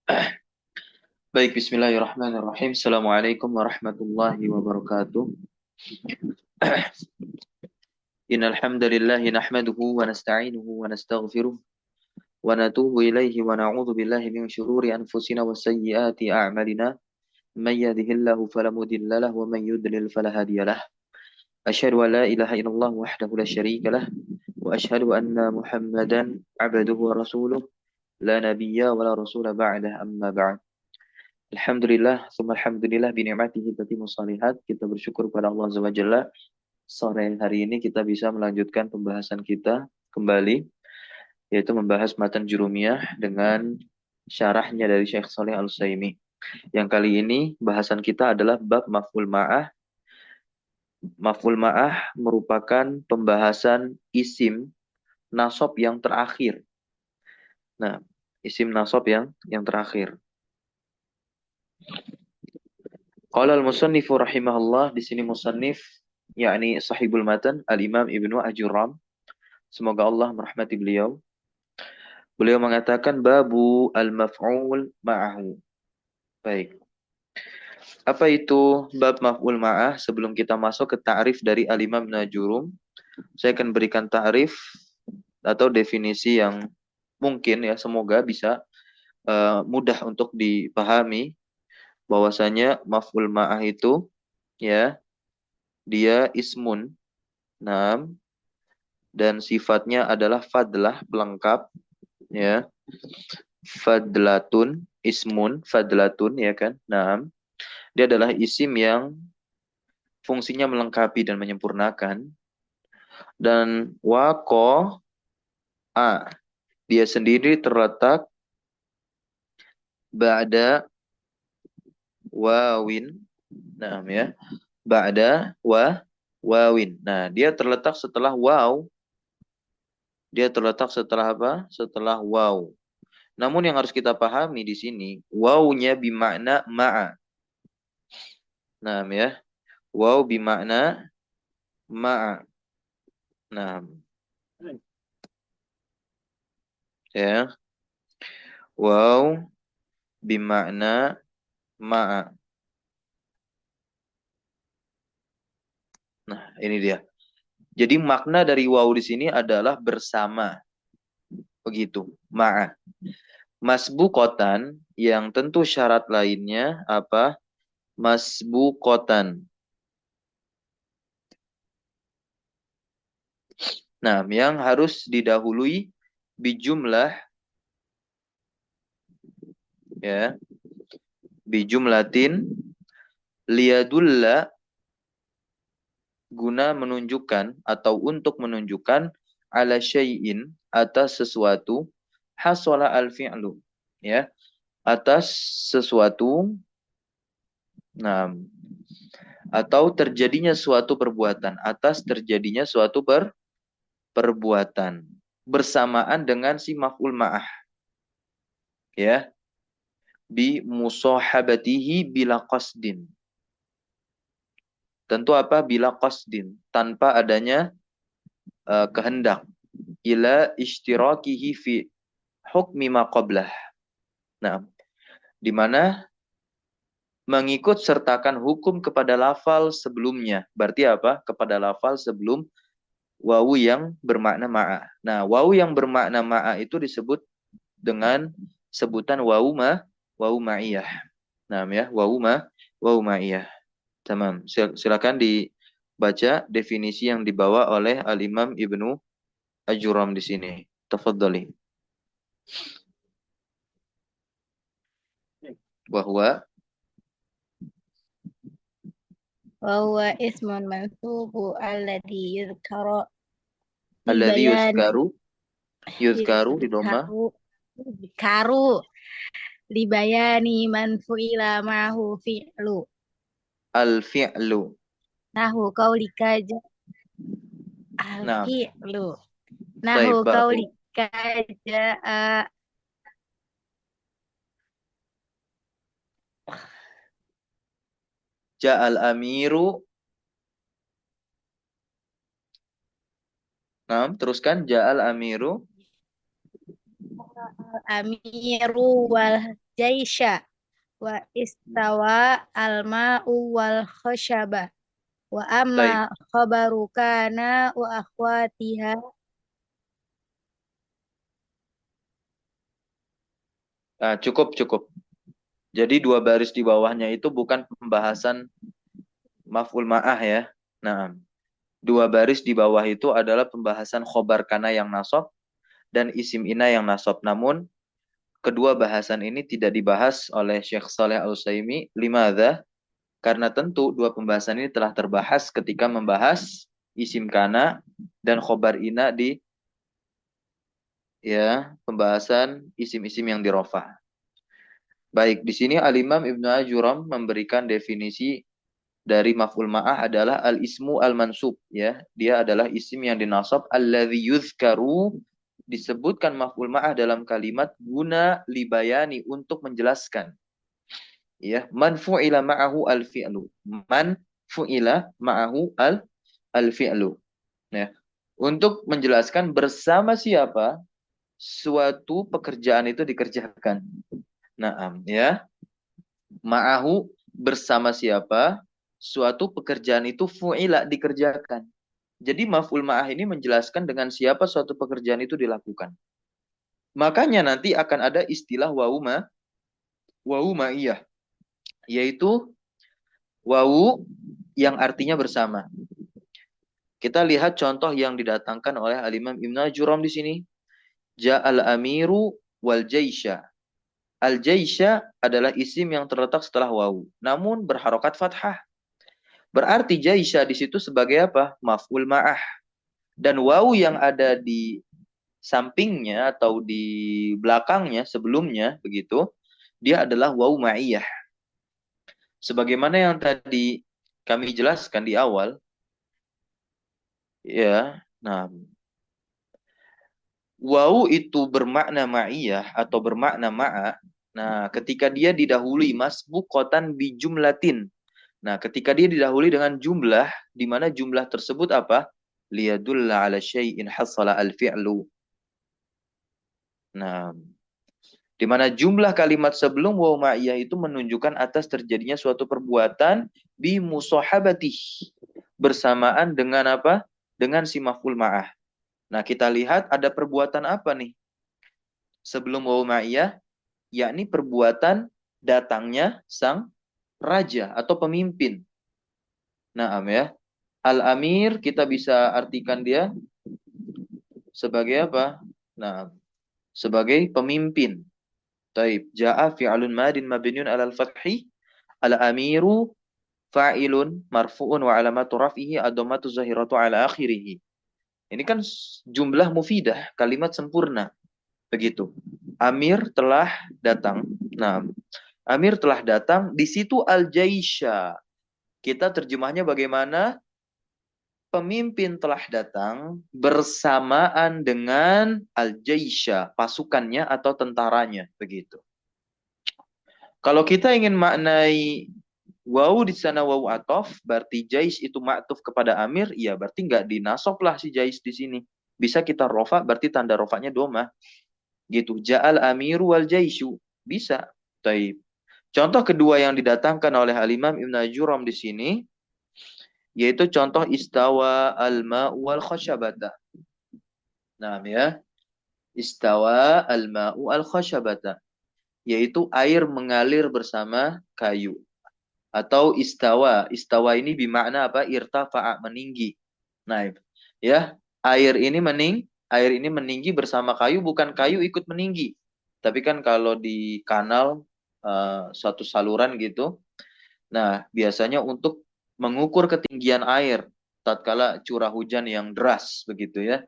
Baik, bismillahirrahmanirrahim. Assalamualaikum warahmatullahi wabarakatuh. Innal hamdalillah nahmaduhu wa nasta'inuhu wa nastaghfiruh wa natubu ilaihi wa na'udzu billahi min syururi anfusina wa sayyiati a'malina. May yahdihillahu fala mudilla lahu wa may yudlil fala hadiyalah. Asyhadu an la ilaha illallah wahdahu la syarika lah wa asyhadu anna Muhammadan 'abduhu wa rasuluh la nabiyya wa la rasula ba'dah amma ba'd. Alhamdulillah, summa alhamdulillah bi ni'matihi tatimmu shalihat. Kita bersyukur kepada Allah Azza wa Jalla. Sore hari ini kita bisa melanjutkan pembahasan kita kembali, yaitu membahas matan Jurumiyah dengan syarahnya dari Syekh Saleh Al-Utsaimin. Yang kali ini bahasan kita adalah bab maf'ul ma'ah. Maf'ul ma'ah merupakan pembahasan isim nasab yang terakhir. Nah, isim nasab yang terakhir. Qala al-musannifu rahimahullah, di sini musannif yakni sahibul matan Al-Imam Ibnu Ajuram. Semoga Allah merahmati beliau. Beliau mengatakan babu al-maf'ul ma'ahu. Baik. Apa itu bab maf'ul ma'ah? Sebelum kita masuk ke ta'rif dari Al-Imam Najurum, saya akan berikan ta'rif atau definisi yang mungkin ya semoga bisa mudah untuk dipahami, bahwasanya maf'ul ma'ah itu ya dia ismun, nam, dan sifatnya adalah fadlah, pelengkap, ya. Fadlatun, ismun, fadlatun, ya kan. Nam, dia adalah isim yang fungsinya melengkapi dan menyempurnakan. Dan wako a, dia sendiri terletak ba'da wawin. Nah, ya. Ba'da wawin. Nah, dia terletak setelah waw. Dia terletak setelah apa? Setelah waw. Namun yang harus kita pahami di sini, wawnya bimakna ma'a. Nah, ya. Waw bimakna ma'a. Nah, ya. Waw bimakna ma'a. Nah, ini dia. Jadi makna dari waw di sini adalah bersama. Begitu, ma'a. Masbuqatan, yang tentu syarat lainnya apa? Masbuqatan. Nah, yang harus didahului bijumlah, ya, bijumlatin liyadulla, guna menunjukkan atau untuk menunjukkan ala syai'in, atas sesuatu, hasala al-fi'lu, ya, atas sesuatu, nah, atau terjadinya suatu perbuatan, atas terjadinya suatu perbuatan bersamaan dengan si maf'ul ma'ah, ya, bi musahabatihi bila qasdin. Tentu apa? Bila qasdin, tanpa adanya kehendak. Ila ishtirakihi fi hukmi ma qablah. Nah, di mana mengikut sertakan hukum kepada lafal sebelumnya. Berarti apa? Kepada lafal sebelum wawu yang bermakna ma'a. Nah, wawu yang bermakna ma'a itu disebut dengan sebutan wawu ma'iyah. Nah, ya, wawu ma'iyah. Tamam. Silakan dibaca definisi yang dibawa oleh Al-Imam Ibnu Ajuram di sini. Tafadhali. Bahwa وهو اسم منصوب الذي يذكر alladzi لبيان yuzkaru di doma يذكر لبيان من فعل معه فعل al-fi'lu. نحو قولك Nah, الفعل نحو baik, قولك جاء ja'al amiru. Nah, teruskan ja'al amiru. amiru wal jaisha wa istawa al-ma'u wal khashaba wa amma Taib. khabaru kana wa akhwatiha. Nah, cukup, cukup. Jadi dua baris di bawahnya itu bukan pembahasan maf'ul ma'ah ya. Nah, dua baris di bawah itu adalah pembahasan khobar kana yang nasab dan isim ina yang nasab. Namun, kedua bahasan ini tidak dibahas oleh Syekh Saleh Al-Utsaimin. Limadha? Karena tentu dua pembahasan ini telah terbahas ketika membahas isim kana dan khobar ina di ya pembahasan isim-isim yang dirofah. Baik, di sini Al-Imam Ibnu Ajuram memberikan definisi dari maf'ul ma'ah adalah al-ismu al-mansub ya. Dia adalah isim yang dinasab alladzi yuzkaru, disebutkan maf'ul ma'ah dalam kalimat guna libayani, untuk menjelaskan ya, man fu'ila ma'ahu al-fi'lu. Man fu'ila ma'ahu al-fi'lu. Ya. Untuk menjelaskan bersama siapa suatu pekerjaan itu dikerjakan. Naam ya. Ma'ahu, bersama siapa suatu pekerjaan itu fu'ila, dikerjakan. Jadi maf'ul ma'ah ini menjelaskan dengan siapa suatu pekerjaan itu dilakukan. Makanya nanti akan ada istilah wawu ma'iyah, yaitu wawu yang artinya bersama. Kita lihat contoh yang didatangkan oleh Al-Imam Ibnu Ajuram di sini. Ja'al amiru wal jaisha. Al jaisha adalah isim yang terletak setelah wawu, namun berharokat fathah. Berarti jaisha di situ sebagai apa? Maf'ul ma'ah. Dan wawu yang ada di sampingnya atau di belakangnya sebelumnya begitu, dia adalah wawu ma'iyah. Sebagaimana yang tadi kami jelaskan di awal, ya. Nah, wawu itu bermakna ma'iyah atau bermakna ma'a. Nah, ketika dia didahului masbuqatan bi jumlatin. Nah, ketika dia didahului dengan jumlah, di mana jumlah tersebut apa? Liyadulla ala syai'in hasala al-fi'lu. Nah, di mana jumlah kalimat sebelum waw ma'iyah itu menunjukkan atas terjadinya suatu perbuatan bi musahabatih, bersamaan dengan apa? Dengan si maf'ul ma'ah. Nah, kita lihat ada perbuatan apa nih sebelum waw ma'iyah, yakni perbuatan datangnya sang raja atau pemimpin. Nah, ya. Al-amir kita bisa artikan dia sebagai apa? Nah, sebagai pemimpin. Taib. Ja'a fi'alun madin mabniun 'alal fathi. Al-amiru fa'ilun marfu'un wa alamatu raf'ihi ad-dhammatu zahiratu 'ala akhirih. Ini kan jumlah mufidah, kalimat sempurna. Begitu. Amir telah datang. Nah, Amir telah datang. Di situ al-jaisha. Kita terjemahnya bagaimana? Pemimpin telah datang bersamaan dengan al-jaisha, pasukannya atau tentaranya, begitu. Kalau kita ingin maknai wawu di sana wawu atof, berarti jais itu ma'tuf kepada amir, ya berarti nggak dinasob lah si jais di sini. Bisa kita rofa, berarti tanda rofanya doma. Gitu. Ja'al amiru wal jaisu. Bisa. Taib. Contoh kedua yang didatangkan oleh Al-Imam Ibn Ajuram di sini, yaitu contoh istawa al-ma'u wal khashabata. Nah, ya. Istawa al-ma'u al khashabata. Yaitu air mengalir bersama kayu. Atau istawa. Istawa ini bermakna apa? Irtafa'a, meninggi. Nah, ya. Air ini meninggi bersama kayu, bukan kayu ikut meninggi. Tapi kan kalau di kanal suatu saluran gitu, nah biasanya untuk mengukur ketinggian air tatkala curah hujan yang deras begitu ya.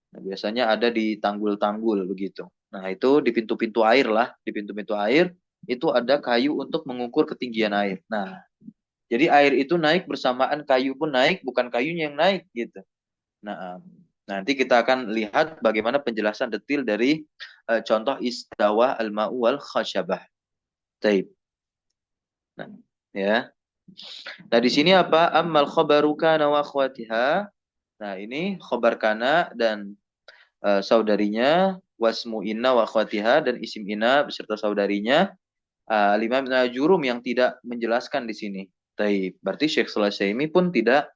Nah, biasanya ada di tanggul-tanggul begitu. Nah, itu di pintu-pintu air lah, di pintu-pintu air itu ada kayu untuk mengukur ketinggian air. Nah, jadi air itu naik bersamaan kayu pun naik, bukan kayunya yang naik gitu. Nah, nanti kita akan lihat bagaimana penjelasan detail dari contoh istawa al-ma'u wal khashabah. Taib. Nah, ya. Nah, di sini apa? Ammal khabaru kana wa akhwatiha. Nah, ini khabar kana dan saudarinya. wasmu inna wa akhwatiha, dan isim inna beserta saudarinya. Al-Imam Ibnu Ajurum yang tidak menjelaskan di sini. Taib. Berarti Syekh Sulaiman pun tidak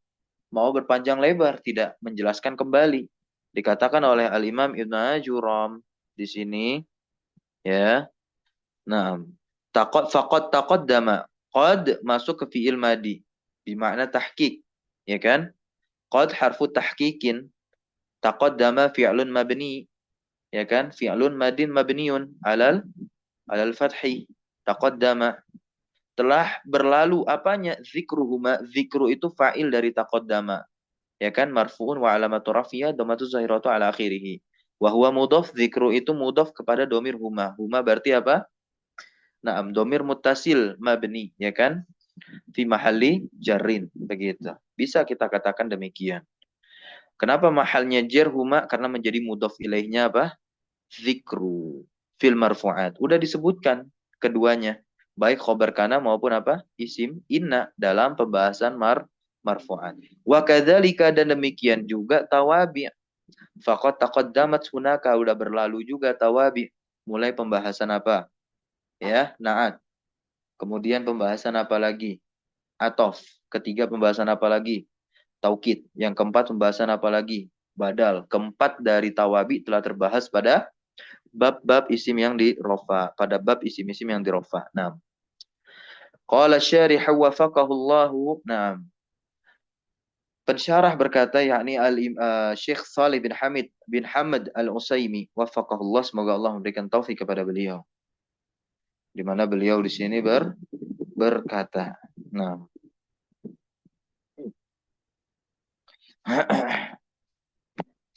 mau berpanjang lebar, tidak menjelaskan kembali. Dikatakan oleh Al-Imam Ibnu Ajurum di sini, ya. Nah, takot dama. Qad masuk ke fi'il madi bermakna tahqiq, ya kan? Qad harfu tahqiqin. Taqaddama fi'lun mabni, ya kan? Fi'lun madin mabniun alal fathi. Taqaddama. Telah berlalu apanya? Zikruhuma. Zikru itu fa'il dari taqaddama. Ya kan? Marfu'un wa alamatu rafiyah dhammatu zahiratu ala akhirih. Wa huwa mudhaf. Zikru itu mudhaf kepada domir huma. Huma berarti apa? Naam, domir muttasil mabni, ya kan? Fi mahalli jarrin, begitu. Bisa kita katakan demikian. Kenapa mahalnya jar huma? Karena menjadi mudhaf ilaihnya apa? Zikru fil marfu'at. Udah disebutkan keduanya. Baik khobar kana maupun apa? Isim inna dalam pembahasan marfu'at. Wa kadzalika, dan demikian juga tawabi. Faqad taqaddamat hunaka, udah berlalu juga tawabi. Mulai pembahasan apa? Ya, na'at. Kemudian pembahasan apa lagi? Atof. Ketiga pembahasan apa lagi? Taukid. Yang keempat pembahasan apa lagi? Badal. Keempat dari tawabi telah terbahas pada bab-bab isim yang dirofa. Pada bab isim-isim yang dirofa. Nah. Qala syarih wafaqahullahu. Nah. Pensyarah berkata, yakni Syekh Salih bin Hamad Al-Utsaimin, wafaqahullah, semoga Allah memberikan taufik kepada beliau. Di mana beliau di sini berkata. Nah.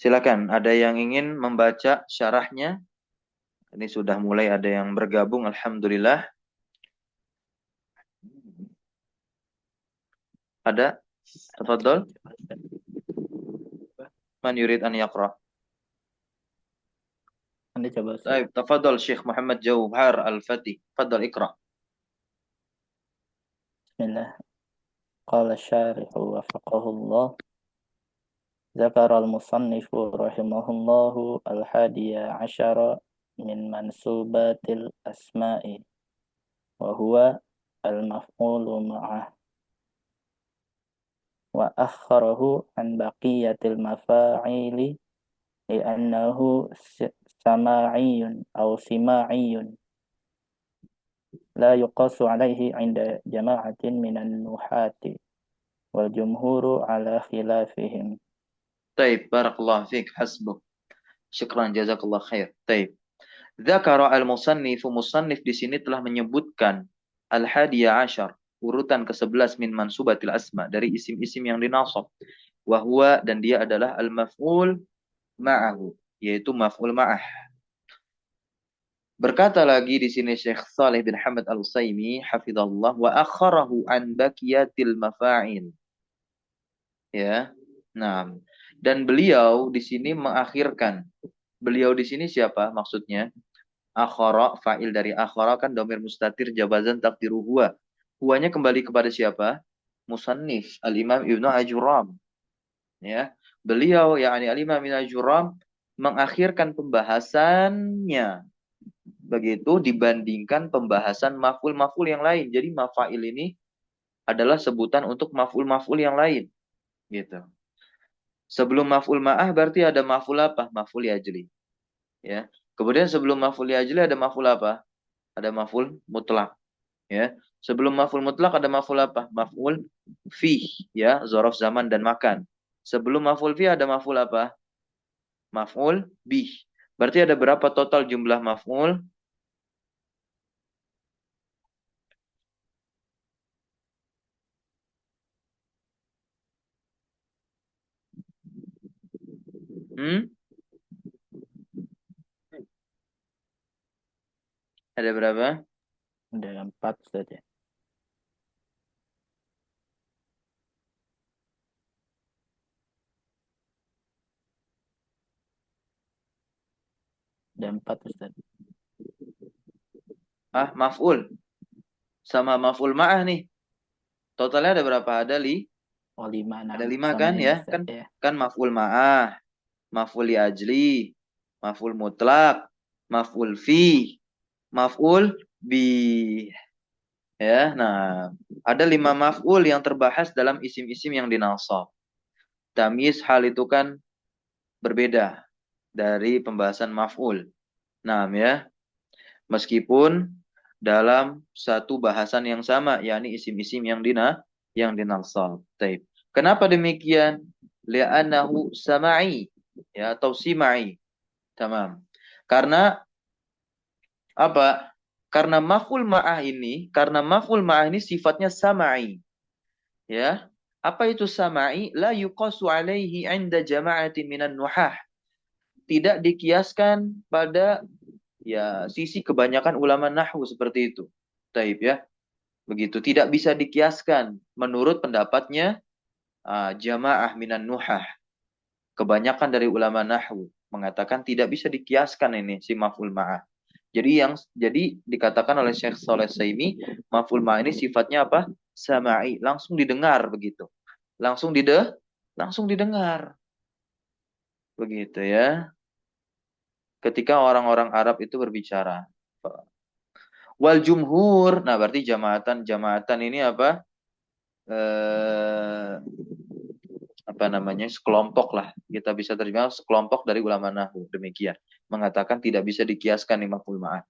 Silakan, ada yang ingin membaca syarahnya? Ini sudah mulai ada yang bergabung, alhamdulillah. Ada? Tafadhol. Man yurid an yaqra? Anda coba. Baik, tafadhol Syekh Muhammad Jauhar Al-Fatih. Tafadhol ikra. Bismillah. Qala syarihu wafaqahullah. ذكر المصنف رحمه الله الحادي عشر من منسوبات الأسماء وهو المفعول معه وأخره عن بقية المفاعيل لأنه سماعي أو سماعي لا يقاس عليه عند جماعة من النحاة والجمهور على خلافهم. Taib, barakallahu fiik, hasbuk. Syukran, jazakallah khair. Taib. Dzakara al-musannif, musannif di sini telah menyebutkan al-hadiya asyar, urutan ke-11 min mansubatil asma, dari isim-isim yang dinasab. Wa huwa, dan dia adalah al-maf'ul ma'ahu, yaitu maf'ul ma'ah. Berkata lagi di sini Syekh Salih bin Hamad Al-Utsaimin hafizallah, wa akharahu an baqiyatil mafa'il. Ya. Nah, dan beliau di sini mengakhirkan. Beliau di sini siapa maksudnya? Akhara, fa'il dari akhara kan dhamir mustatir jawazan taqdiru huwa. Huwanya kembali kepada siapa? Musannif Al-Imam Ibnu Ajuram. Ya. Beliau yakni Al-Imam Ibnu Ajuram mengakhirkan pembahasannya begitu dibandingkan pembahasan maf'ul-maf'ul yang lain. Jadi mafa'il ini adalah sebutan untuk maf'ul-maf'ul yang lain. Gitu. Sebelum maf'ul ma'ah berarti ada maf'ul apa? Maf'ul yajli. Ya. Kemudian sebelum maf'ul yajli ada maf'ul apa? Ada maf'ul mutlak. Ya. Sebelum maf'ul mutlak ada maf'ul apa? Maf'ul fi, ya, dzaraf zaman dan makan. Sebelum maf'ul fi ada maf'ul apa? Maf'ul bih. Berarti ada berapa total jumlah maf'ul? Ada berapa? Ada 4 saja. Ada 4 Ustaz. Maf'ul. Sama maf'ul ma'ah nih. Totalnya ada berapa? Ada 5. Ada 5 kan ya? Kan maf'ul ma'ah, maf'ul li ajli, maf'ul mutlak, maf'ul fi, maf'ul bi. Ya, nah, ada 5 maf'ul yang terbahas dalam isim-isim yang dinasab. Tamyiz hal itu kan berbeda dari pembahasan maf'ul. Nah, ya, meskipun dalam satu bahasan yang sama, yakni isim-isim yang dinasab. Taib. Kenapa demikian? Li'annahu sama'i, ya, atau sima'i. Tamam. Karena apa? Karena maf'ul ma'ah ini sifatnya sama'i. Ya. Apa itu sama'i? La yuqasu alaihi 'inda jama'atin minan nuhah. Tidak dikiaskan pada ya sisi kebanyakan ulama nahwu seperti itu. Taib ya. Begitu, tidak bisa dikiaskan menurut pendapatnya jamaah minan nuhah. Kebanyakan dari ulama nahwu mengatakan tidak bisa dikiaskan ini si maf'ul ma'ah. Jadi dikatakan oleh Syekh Saleh Saimi, maf'ul ma'ah ini sifatnya apa? Sama'i, langsung didengar begitu. Langsung didengar. Begitu ya. Ketika orang-orang Arab itu berbicara. Wal jumhur, nah berarti jamaatan ini apa? Apa namanya? Sekelompok lah. Kita bisa terjemah sekelompok dari ulama nahwu. Demikian. Mengatakan tidak bisa dikiaskan nih maf'ul ma'ah.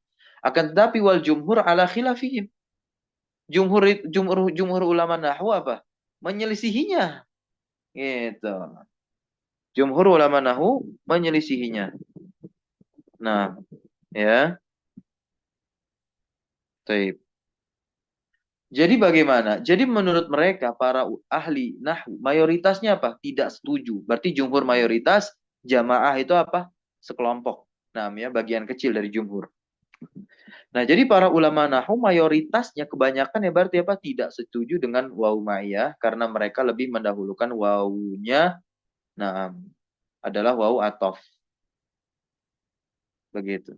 Akan tetapi wal jumhur ala khilafihim. Jumhur ulama nahwu apa? Menyelisihinya. Gitu. Jumhur ulama nahwu menyelisihinya. Nah, ya. Taib. Jadi bagaimana? Jadi menurut mereka para ahli nahwu mayoritasnya apa? Tidak setuju. Berarti jumhur mayoritas, jamaah itu apa? Sekelompok. Nah, ya bagian kecil dari jumhur. Nah, jadi para ulama nahwu mayoritasnya kebanyakan ya berarti apa? Tidak setuju dengan waw ma'iyah karena mereka lebih mendahulukan wawunya nah adalah waw atof. Begitu.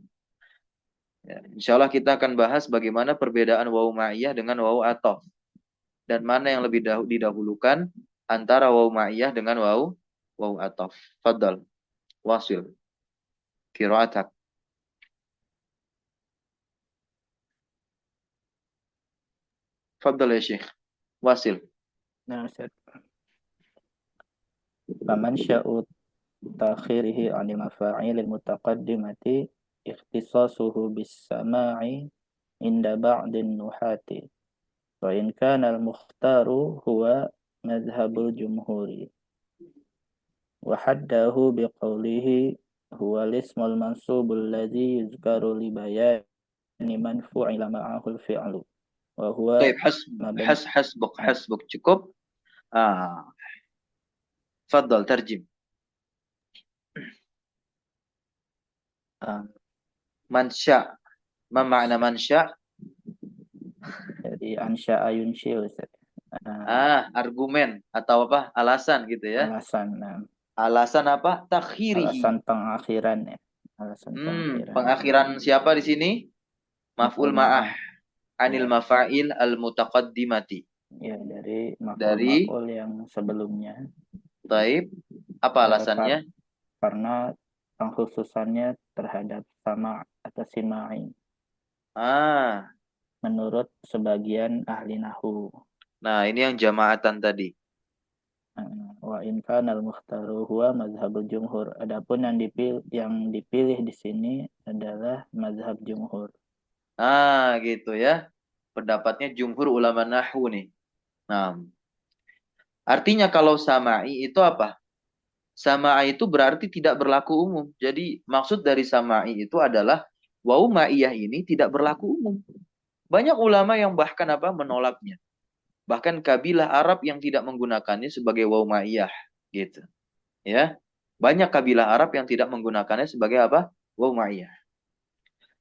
Ya, insya Allah kita akan bahas bagaimana perbedaan waw ma'iyah dengan waw atof. Dan mana yang lebih didahulukan antara waw ma'iyah dengan waw atof. Fadal. Wasil. Kiraatak. Fadal ya Syekh. Wasil. Nah, Ustaz. Faman sya'u takhirihi 'anil mafa'ilil mutaqaddimati ikhtisasuhu bis sama'i inda ba'din nuhati. Wa in kana al-mukhtaru huwa madhhabul jumhuri. Wa haddahu biqawlihi huwa al-ismul mansubul ladzi yuzkaru li bayani man fu'ila ma'ahu al-fi'lu. Wa huwa Baik, hasbuk cukup. Fadal terjem. Mansya. Ma makna mansya? Jadi ansya'a yunsyi, Ustaz. Argumen atau apa? Alasan gitu ya. Alasan. Alasan apa? Takhirihi. Alasan pengakhiran ya. Pengakhiran siapa di sini? Maf'ul ma'ah. Anil ya. mafa'il al-mutaqaddimati. Ya, dari maf'ul yang sebelumnya. Taib. Apa alasannya? Karena pengkhususannya terhadap sama atau sima'i. Menurut sebagian ahli nahwu. Nah, ini yang jamaatan tadi. Wa in kana al-mukhtaru huwa mazhabul jumhur. Adapun yang dipilih di sini adalah mazhab jumhur. Gitu ya. Pendapatnya jumhur ulama nahwu nih. Nah, artinya kalau sama'i itu apa? Sama'i itu berarti tidak berlaku umum. Jadi maksud dari sama'i itu adalah waw ma'iyah ini tidak berlaku umum. Banyak ulama yang bahkan apa menolaknya. Bahkan kabilah Arab yang tidak menggunakannya sebagai waw ma'iyah gitu. Ya. Banyak kabilah Arab yang tidak menggunakannya sebagai apa? Waw ma'iyah.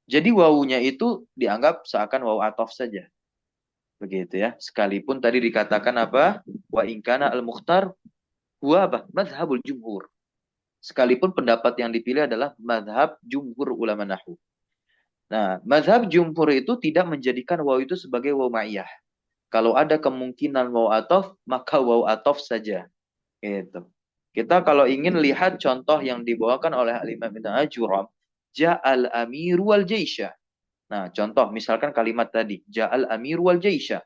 Jadi wawunya itu dianggap seakan waw atof saja. Begitu ya. Sekalipun tadi dikatakan apa? Wa inkana al-mukhtar huwa apa? Madhabul jumhur. Sekalipun pendapat yang dipilih adalah madhab jumhur ulama nahwu. Nah, madhab jumhur itu tidak menjadikan waw itu sebagai waw ma'iyah. Kalau ada kemungkinan waw atof, maka waw atof saja. Gitu. Kita kalau ingin lihat contoh yang dibawakan oleh Al-Imam Ibn Ajuram, Ja'al amiru wal jaisha. Nah, contoh misalkan kalimat tadi, Ja'al amiru wal jaisha.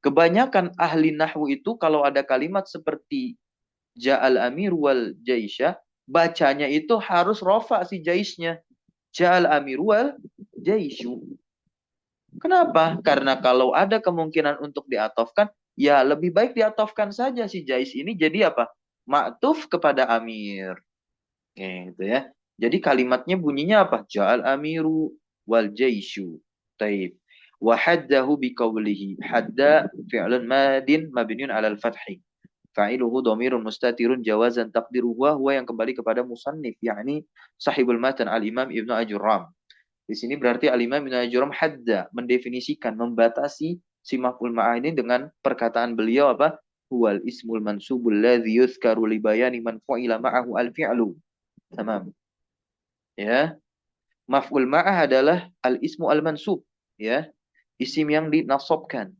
Kebanyakan ahli nahwu itu kalau ada kalimat seperti Ja'al amiru wal jaisha, bacanya itu harus rofa si jaisnya. Ja'al amiru wal jaishu. Kenapa? Karena kalau ada kemungkinan untuk diatofkan, ya lebih baik diatofkan saja si jais ini jadi apa? Ma'tuf kepada amir. Gitu ya. Jadi kalimatnya bunyinya apa? Ja'al amiru wal jaishu. Taib. Wa haddahu biqawlihi. Hadda fi'lun madin mabniun alal fathi. Fa'iluhu dhamirun mustatirun jawazan taqdiruhu huwa yang kembali kepada musannif, yakni sahibul matan al-imam Ibnu Ajurram. Di sini berarti al-imam Ibnu Ajurram hadda, mendefinisikan, membatasi si maf'ul ma'ah ini dengan perkataan beliau apa? Huwal ismul mansubul ladzi yuzkaru li bayani man fu'ila ma'ahu al-fi'lu. Tamam. Ya. Maf'ul ma'ah adalah al-ismu al-mansub, ya. Isim yang dinasabkan.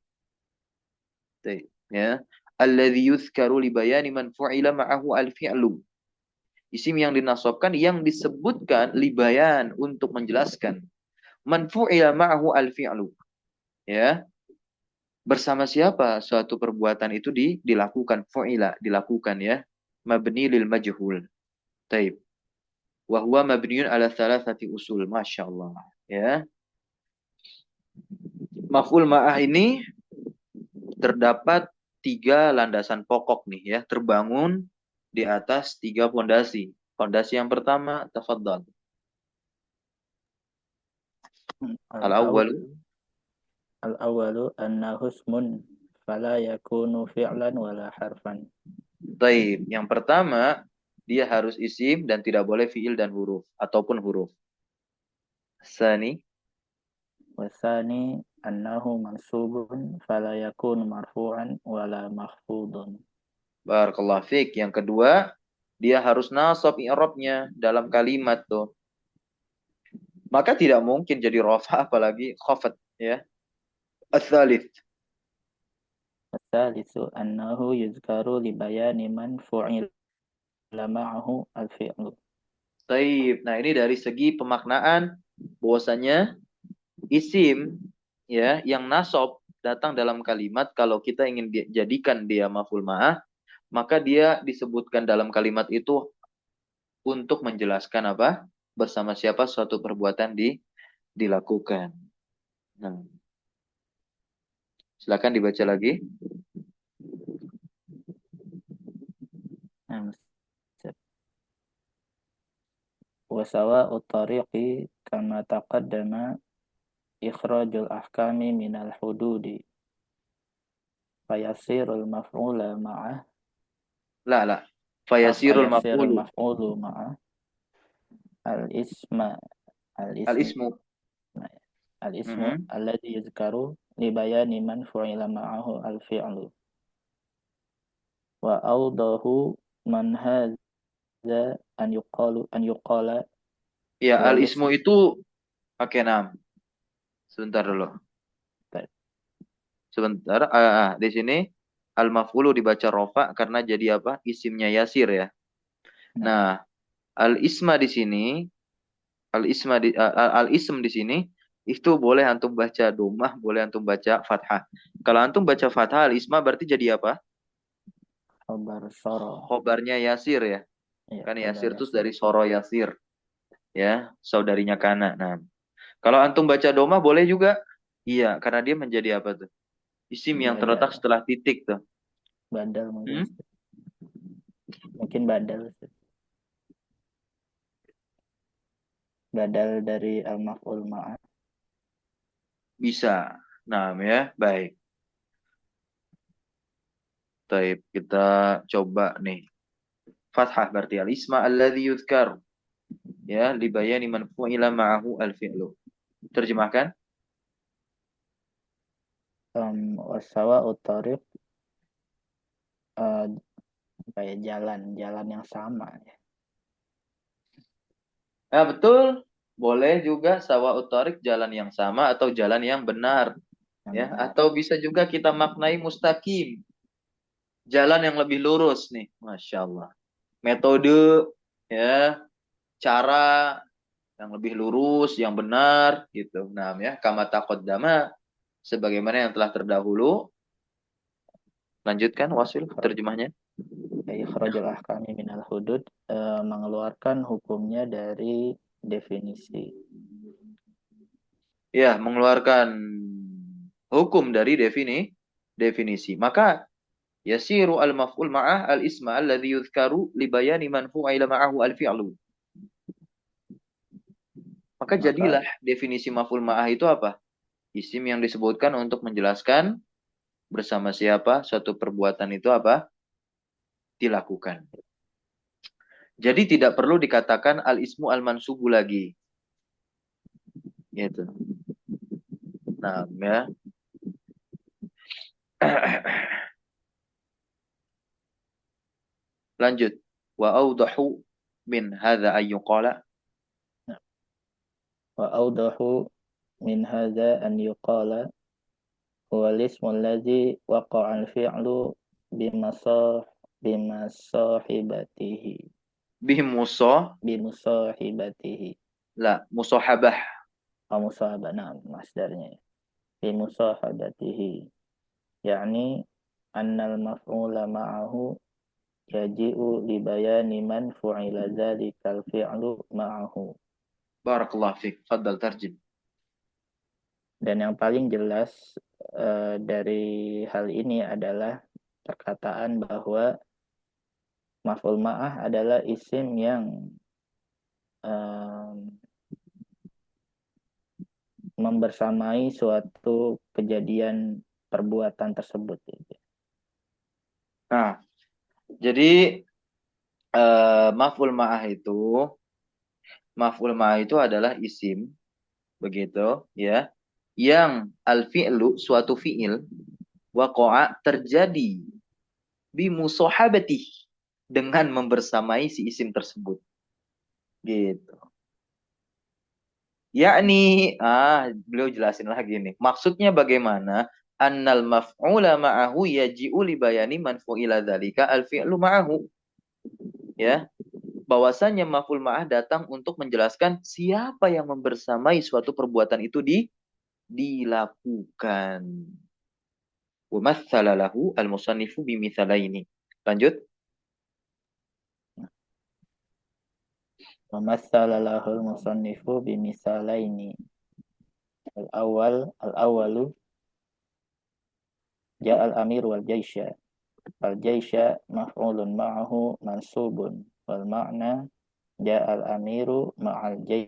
Ya. Alladzi yuzkaru li bayani man fu'ila ma'ahu al-fi'lu. Isim yang dinasabkan yang disebutkan libayan untuk menjelaskan man fu'ila ma'ahu al-fi'lu. Ya. Bersama siapa suatu perbuatan itu dilakukan, fu'ila, dilakukan ya. Mabni lil majhul. Taib. Wa huwa mabniun ala thalathati usul. Masya Allah. Ya. Maf'ul ma'ah ini terdapat 3 landasan pokok nih ya. Terbangun di atas 3 fondasi. Fondasi yang pertama, tafadhal. Al-awwalu. Al-awwalu annahu ismun fala yakunu fi'lan wala harfan. Taib. Yang pertama, dia harus isim dan tidak boleh fi'il dan huruf ataupun huruf. Sani. Wasani annahu mansubun fala yakunu marfu'an wala mahfudun. Barakallahu fiik. Yang kedua, dia harus nasab i'rabnya dalam kalimat tuh. Maka tidak mungkin jadi rafa apalagi khafat ya. Ats-tsalits. Tsalitsu annahu yuzkaru li bayani man fu'ila ma'ahu al-fi'lu. Taib. Nah, ini dari segi pemaknaan bahwasanya isim ya yang nasab datang dalam kalimat kalau kita ingin jadikan dia maf'ul ma'ah, maka dia disebutkan dalam kalimat itu untuk menjelaskan apa? Bersama siapa suatu perbuatan dilakukan. Nah, silakan dibaca lagi. Wasawa'u tariqi kama taqaddama ikhrajul ahkami minal hududi fayasirul maf'ula ma'ah La. Fayasirul fayasirul maf'ulu. maf'ulu ma'ah al-isma Al-ismu. al-ismu alladhi yuzkaru li bayani man fu'ila ma'ahu al-fi'lu wa awdahu man hadza an yuqala Ya, wal al-ismu ismu. itu pakai nam. Sebentar dulu. Sebentar. Di sini al-maf'ulu dibaca rofa karena jadi apa? Isimnya yasir ya. Nah, al-isma di sini, al-ism di sini itu boleh antum baca domah, boleh antum baca fathah. Kalau antum baca fathah al-isma berarti jadi apa? Khobar soro. Khobarnya yasir ya. Ya, Kan yasir itu yasir. dari soro yasir. Ya, saudarinya kana. Nah, kalau antum baca domah boleh juga. Iya, karena dia menjadi apa tuh? Isim yang terletak setelah titik tuh. Badal mungkin. Mungkin badal. Badal dari al-maf'ul ma'ah. Bisa. Nah, ya, baik. Baik, kita coba nih. Fathah berarti al-isma alladhi yuzkar. Ya, libayani man fu'ila ma'ahu al-fi'lu. Terjemahkan. Wasawa'u tariq kayak jalan yang sama ya. Nah, betul. Boleh juga sawa utarik jalan yang sama atau jalan yang benar. Ya, atau bisa juga kita maknai mustaqim. Jalan yang lebih lurus nih. Masya Allah. metode, ya, cara yang lebih lurus, yang benar, gitu. Nah, ya, kama taqaddama, sebagaimana yang telah terdahulu. Lanjutkan, Wasil, terjemahnya. Ikhrajul ahkami minal hudud, mengeluarkan hukumnya dari definisi. Ya, mengeluarkan hukum dari definisi. Maka yasiru al-maf'ul ma'ah al-isma alladhi yudhkaru li bayani man fu'ila ma'ahu al-fi'lu. Maka jadilah definisi maf'ul ma'ah itu apa? Isim yang disebutkan untuk menjelaskan bersama siapa suatu perbuatan itu apa? Dilakukan. Jadi tidak perlu dikatakan al-ismu al-mansubu lagi. Gitu. Nah, ya. Lanjut. Wa awdahu min hadza ayyuqala. Wa awdahu min hadza an yuqala huwa al-ismu alladhi waqa'a al-fi'lu bimasahibatihi Bimuso. bimusahibatihi La, musohabah. musahabah, nah masdarnya bimusahabatihi, yakni annal maf'ula ma'ahu yaji'u li bayani man fu'ila dzalikal fi'lu ma'ahu. Barakallahu fiik. Fadal tarjim. Dan yang paling jelas dari hal ini adalah perkataan bahwa maf'ul ma'ah adalah isim yang membersamai suatu kejadian perbuatan tersebut. Nah, jadi maf'ul ma'ah itu adalah isim, begitu, ya, yang al-fi'lu suatu fi'il waqa'a terjadi bimusahabati dengan membersamai si isim tersebut. Gitu. Yakni, beliau jelasin lagi nih. Maksudnya bagaimana? Annal maf'ula ma'ahu yaji'u li bayani man fu'ila dzalika al-fi'lu ma'ahu. Ya, bahwasanya maf'ul ma'ah datang untuk menjelaskan siapa yang membersamai suatu perbuatan itu dilakukan. Wa matsala lahu al-musannifu bimitsalaini. Lanjut. Wa matsala lahul musannifu bimisalaini. Al-awwalu ja'al amir wal jaisha. Al jaisha maf'ulun ma'ahu mansubun wal ma'na ja'al amiru ma'al Nah,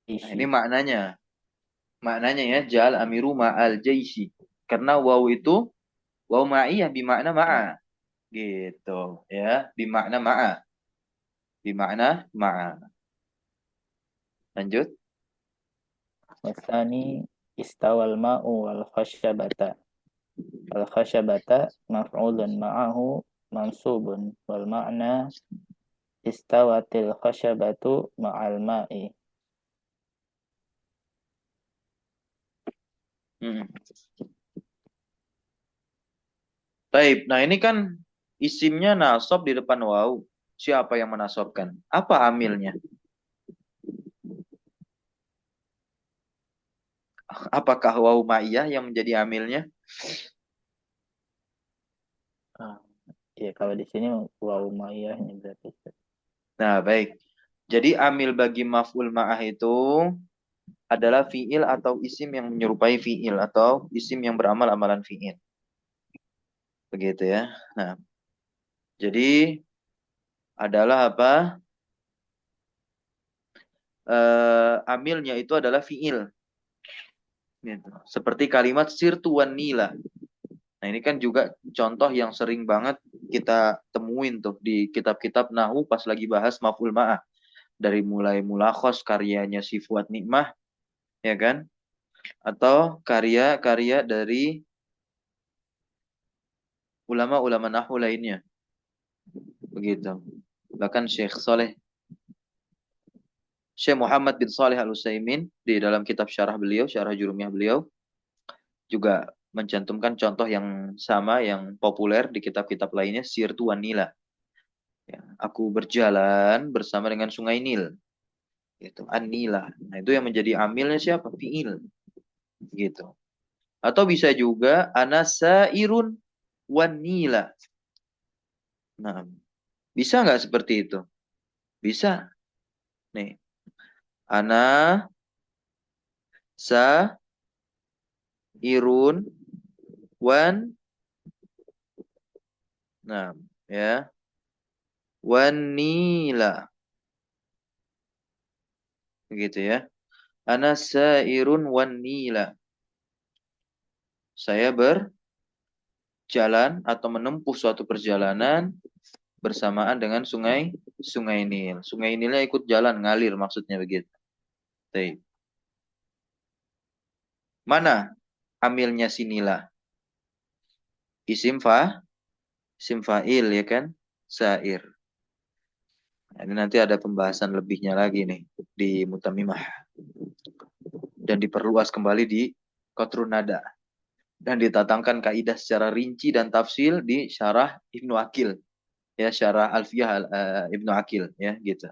ini jaishi. maknanya. Maknanya ya, ja'al amiru ma'al jaisi. Karena waw itu waw ma'iyah bimakna ma'a. Gitu, ya, bimakna ma'a. Bimakna ma'a. Lanjut. Wasani istawal ma'u wal khashabata. Al khashabata maf'ulun ma'ahu mansubun wal ma'na istawatil khashabatu ma'al ma'i. Baik, nah ini kan isimnya nasab di depan waw. Siapa yang menasobkan? Apa amilnya? Apakah waw ma'iyah yang menjadi amilnya? Ya kalau di sini waw ma'iyah ini berarti. Nah, baik. Jadi amil bagi maf'ul ma'ah itu adalah fi'il atau isim yang menyerupai fi'il atau isim yang beramal amalan fi'il. Begitu ya. Nah, jadi adalah apa? Amilnya itu adalah fi'il. Gitu. Seperti kalimat sirtu wan nila. Nah, ini kan juga contoh yang sering banget kita temuin tuh di kitab-kitab nahwu pas lagi bahas maf'ul ma'ah. Dari mulai mulakhos karyanya si Fuad Nikmah, ya kan? Atau karya-karya dari ulama-ulama nahwu lainnya. Begitu. Bahkan Syekh Muhammad bin Saleh Al-Utsaimin di dalam kitab syarah beliau, syarah Jurumiyah beliau juga mencantumkan contoh yang sama yang populer di kitab-kitab lainnya, Sirtu wan Nila. Ya, aku berjalan bersama dengan Sungai Nil. Gitu. An-Nila. Nah, itu yang menjadi amilnya siapa? Fiil. Gitu. Atau bisa juga ana sairun wan nila. Nah, bisa nggak seperti itu? Bisa. Nih, ana sairun wan. Nah, ya. Wan nila. Begitu ya. Ana sairun wan nila. Saya berjalan atau menempuh suatu perjalanan bersamaan dengan Sungai Nil. Sungai Nilnya ikut jalan ngalir maksudnya begitu. Baik. Mana amilnya si Nila? Isim isim fa'il ya kan? Sair. Nah, ini nanti ada pembahasan lebihnya lagi nih di Mutamimah dan diperluas kembali di Qatrun Nada dan ditatangkan kaidah secara rinci dan tafsil di Syarah Ibnu Akil ya, Syarah Alfiyah Ibnu Akil ya gitu.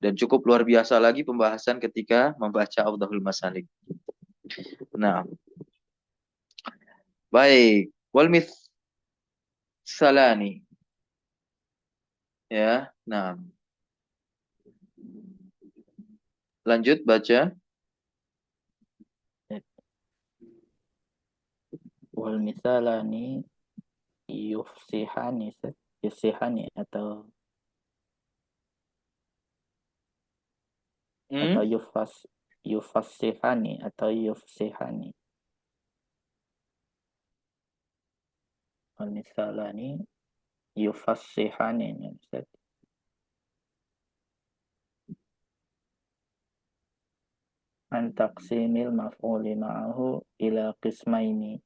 Dan cukup luar biasa lagi pembahasan ketika membaca Awdahul Masalik. Nah, baik. Wal salani ya. Nah, lanjut baca. Wal misalani yufsihani yufsihani atau Hmm? yufassihani atau yufsihani. Wal misalani yufassihani ya, Ustaz. An taqsimil maf'uli ma'ahu ila qismaini.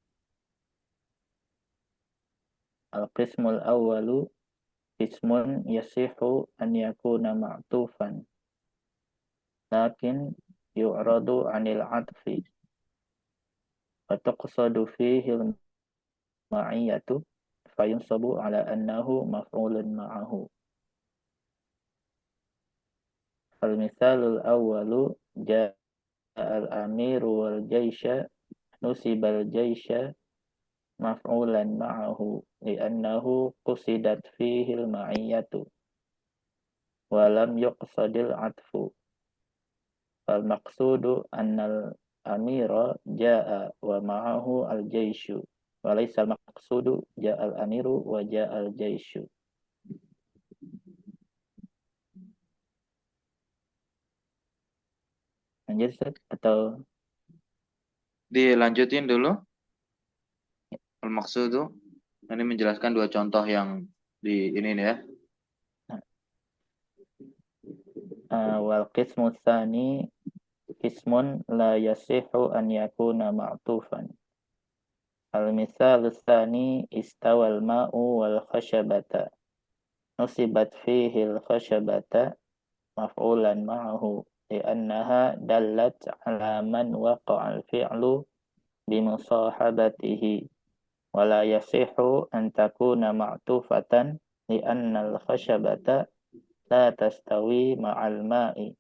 Al-qismul awwalu qismun yasihu an yakuna ma'tufan lakin yu'radu 'anil 'atfi wa tuqsadu fihi al-ma'iyatu fayunsabu 'ala annahu maf'ulun ma'ahu. Al-mithalul awwalu ja'a al-amiru wal jaysha nusibal jaysha maf'ulan ma'ahu li'annahu qusidat fihi al-ma'iyatu wa lam yuqsadil 'atfu. Fal maqsudu annal amira ja'a wa ma'ahu al-jayshu wa laysa al-maqsudu ja'a al-amiru wa ja'a al-jayshu. Lanjut Ustaz atau Dilanjutin dulu. Al-maqsudu. Ini menjelaskan dua contoh yang di ini nih ya. wal qismu tsani qismun la yasihu an yakuna ma'tufan. Al-misal tsani istawal ma'u wal khashabata nusibat fihi al-khashabata maf'ulan ma'ahu li'annaha dallat ala man waqa'a al-fi'lu bimusahabatihi wa la yasihu an takuna ma'tufatan li'anna al-khashabata la tastawi ma'al ma'i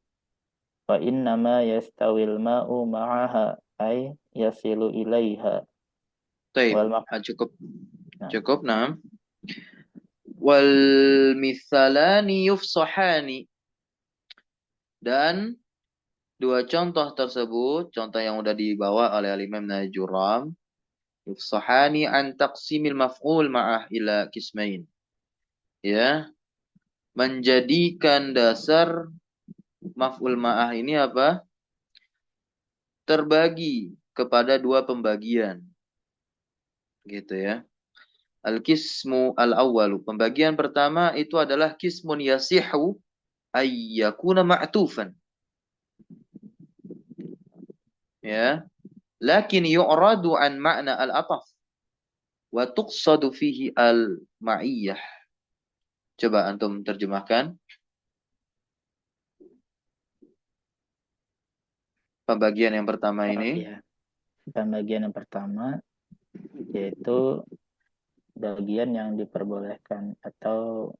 wa innama yastawil ma'u ma'aha ay yasilu ilaiha Taib. wal maq Cukup. nah, Cukup, nah. Wal mithalani yufsahani. Dan dua contoh tersebut, contoh yang sudah dibawa oleh Al-Imam Najuram, yufsahani an taqsimil maf'ul ma'ah ila kismain. Ya, menjadikan dasar maf'ul ma'ah ini apa? Terbagi kepada dua pembagian. Gitu ya. Al-kismu al-awwalu. Pembagian pertama itu adalah kismun yasihu ayyakuna ma'tufan. Ya. Lakin yu'radu an ma'na al-ataf. Wa tuqsadu fihi al-ma'iyyah. Coba antum terjemahkan. Pembagian yang pertama ini. ya pembagian yang pertama yaitu bagian yang diperbolehkan atau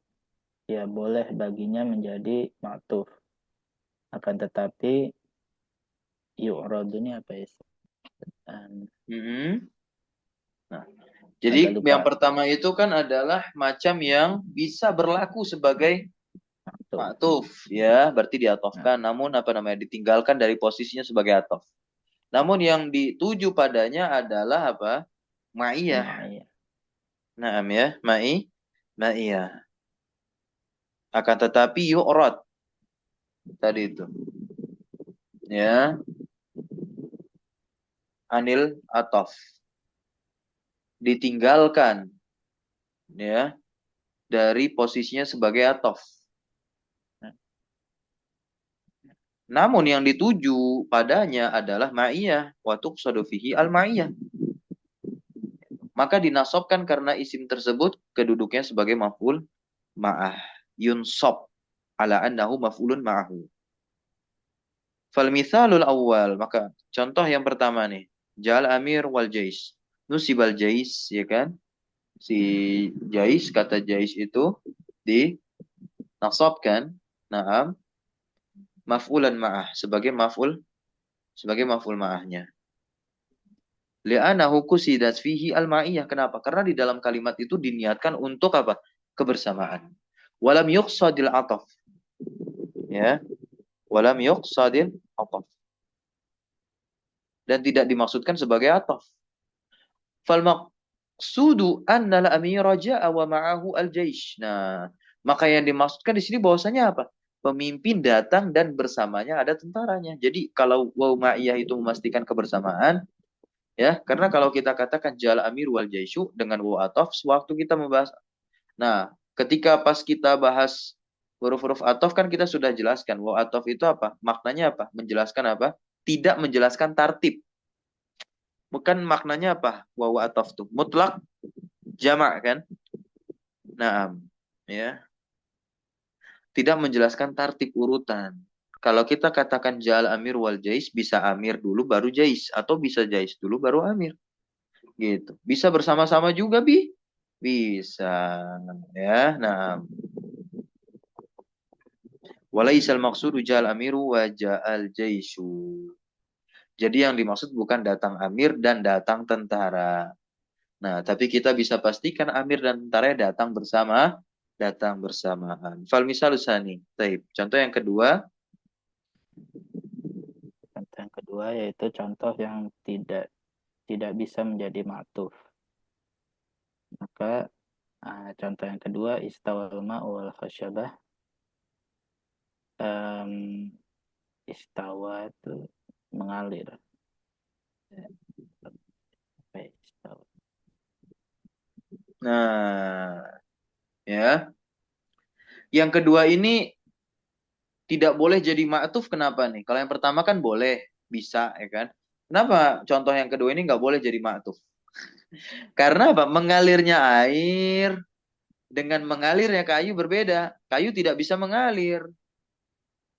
ya boleh baginya menjadi ma'tuf. Akan tetapi yu'rad ini apa ya? Mm-mm. Nah, Agak jadi lupa. yang pertama itu kan adalah macam yang bisa berlaku sebagai Ma'tuf. ma'tuf, ya, berarti diatofkan, namun apa namanya ditinggalkan dari posisinya sebagai atof. Namun yang dituju padanya adalah apa? Ma'iyah. Ma'iyah. Naam ya, ma'iyah. Akan tetapi yu'rad tadi itu. Ya, anil atof. Ditinggalkan ya dari posisinya sebagai atof. Namun yang dituju padanya adalah ma'iyah. Wa tuqsadu fihi al-ma'iyah. Maka dinasobkan karena isim tersebut keduduknya sebagai maf'ul ma'ah. Yunsob ala annahu maf'ulun ma'ahu. Fal mithalul awal. Maka contoh yang pertama nih. Jal amir wal jais. Nusibal jais, ya kan? Si jais, kata jais itu dinasobkan. Naam. Maf'ulan ma'ah. Sebagai maf'ul ma'ahnya. Li'anahu kusidat fihi al-ma'iyah. Kenapa? Karena di dalam kalimat itu diniatkan untuk apa? Kebersamaan. Walam yuqsadil ataf. Ya. Walam yuqsadil ataf. Dan tidak dimaksudkan sebagai ataf. Fal maqsudu anna al-amira ja'a wa ma'ahu al-jaish. Nah, maka yang dimaksudkan di sini bahwasanya apa? Pemimpin datang dan bersamanya ada tentaranya. Jadi kalau waw ma'iyah itu memastikan kebersamaan, ya, karena kalau kita katakan jal amir wal jaishu dengan waw atof sewaktu kita membahas. Nah, ketika pas kita bahas huruf-huruf atof kan kita sudah jelaskan waw atof itu apa? Maknanya apa? Menjelaskan apa? Tidak menjelaskan tartib. Bukan maknanya apa? Waw atof itu mutlak jamak kan? Nah, ya. Tidak menjelaskan tartib urutan. Kalau kita katakan jal amir wal jais bisa amir dulu baru jais atau bisa jais dulu baru amir. Gitu. Bisa bersama-sama juga bisa ya. Nah, walaisal maqsudu jal amiru wa ja'al jaisu. Jadi yang dimaksud bukan datang amir dan datang tentara. Nah, tapi kita bisa pastikan amir dan tentara datang bersamaan. Fal misalusani. Taib. Contoh yang kedua. Contoh yang kedua yaitu contoh yang tidak bisa menjadi ma'tuf. Maka contoh yang kedua istawal ma'u wal khasyabah. Istawa itu mengalir. Istawa. Nah, ya. Yang kedua ini tidak boleh jadi ma'tuf, kenapa nih? Kalau yang pertama kan boleh, bisa, ya kan? Kenapa contoh yang kedua ini nggak boleh jadi ma'tuf? Karena apa? Mengalirnya air dengan mengalirnya kayu berbeda. Kayu tidak bisa mengalir,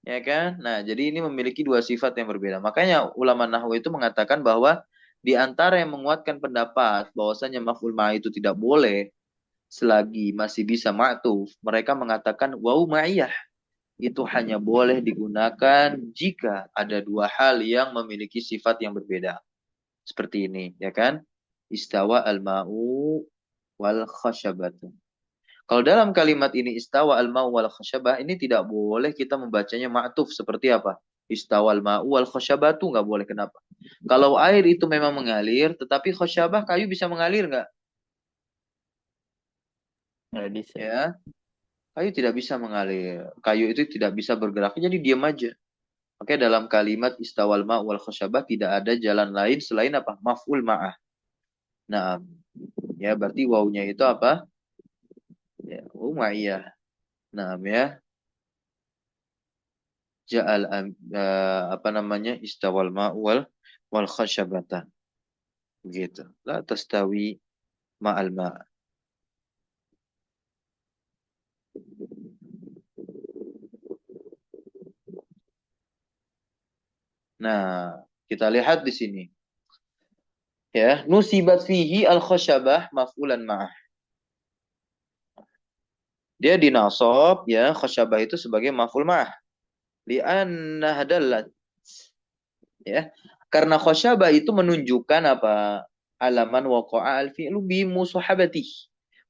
ya kan? Nah, jadi ini memiliki dua sifat yang berbeda. Makanya ulama nahwu itu mengatakan bahwa di antara yang menguatkan pendapat bahwasanya maf'ul ma' itu tidak boleh selagi masih bisa ma'tuf, mereka mengatakan waw ma'iyah itu hanya boleh digunakan jika ada dua hal yang memiliki sifat yang berbeda. Seperti ini, ya kan? Istawa al-ma'u wal khashabatu. Kalau dalam kalimat ini istawa al-ma'u wal khashabah, ini tidak boleh kita membacanya ma'tuf seperti apa? Istawa al-ma'u wal khashabatu, nggak boleh. Kenapa? Kalau air itu memang mengalir, tetapi khashabah kayu bisa mengalir nggak? Nggak bisa. Ya, kayu tidak bisa mengalir. Kayu itu tidak bisa bergerak, jadi diam aja. Oke, dalam kalimat istawal ma' wal khasyabah tidak ada jalan lain selain apa? Maf'ul ma'ah. Nah, ya berarti wawunya itu apa? Ya, ma'iyah. Nah, ya. Ja'al apa namanya? Istawal ma' wal khasyabata. Begitu. La tastawi ma'al ma'. Nah, kita lihat di sini. Ya, nusibat fihi al khasyabah maf'ulan ma'ah. Dia dinasab ya khasyabah itu sebagai maf'ul ma'ah. Li'anna hadallat ya. Karena khasyabah itu menunjukkan apa? Alaman waqa'a al-fi'lu bi musahabatih.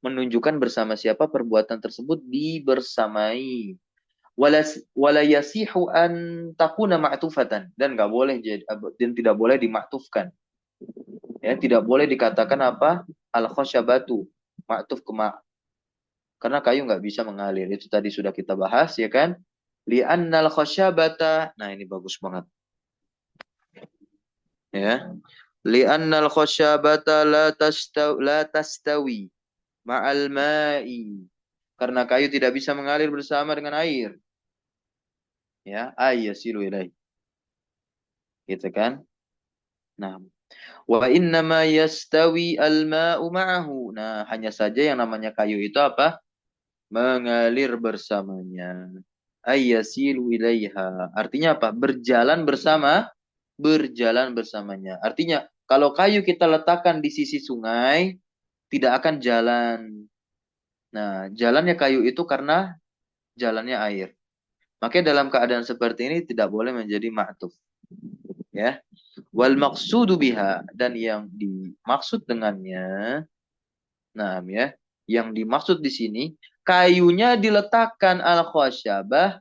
Menunjukkan bersama siapa perbuatan tersebut dibersamai. Wala yasihu an takuna ma'tufatan dan nggak boleh jadi dan tidak boleh dimaktufkan. Ya, tidak boleh dikatakan apa? Al khasyabatu maktuf ke ma. Karena kayu nggak bisa mengalir. Itu tadi sudah kita bahas ya kan? Li'annal khasyabata. Nah, ini bagus banget. Ya. Li'annal khasyabata la tastawi ma'al ma'i. Karena kayu tidak bisa mengalir bersama dengan air. Ya, ayyasilu ilaih. Gitu kan? Nah, wa innama yastawi al-ma'u ma'ahu. Nah, hanya saja yang namanya kayu itu apa? Mengalir bersamanya. Ayyasilu ilaiha. Artinya apa? Berjalan bersamanya. Artinya, kalau kayu kita letakkan di sisi sungai, tidak akan jalan. Nah, jalannya kayu itu karena jalannya air. Makanya dalam keadaan seperti ini tidak boleh menjadi ma'tuf. Ya. Wal maqsudu biha. Dan yang dimaksud dengannya, nah ya, yang dimaksud di sini, kayunya diletakkan al-khasyabah,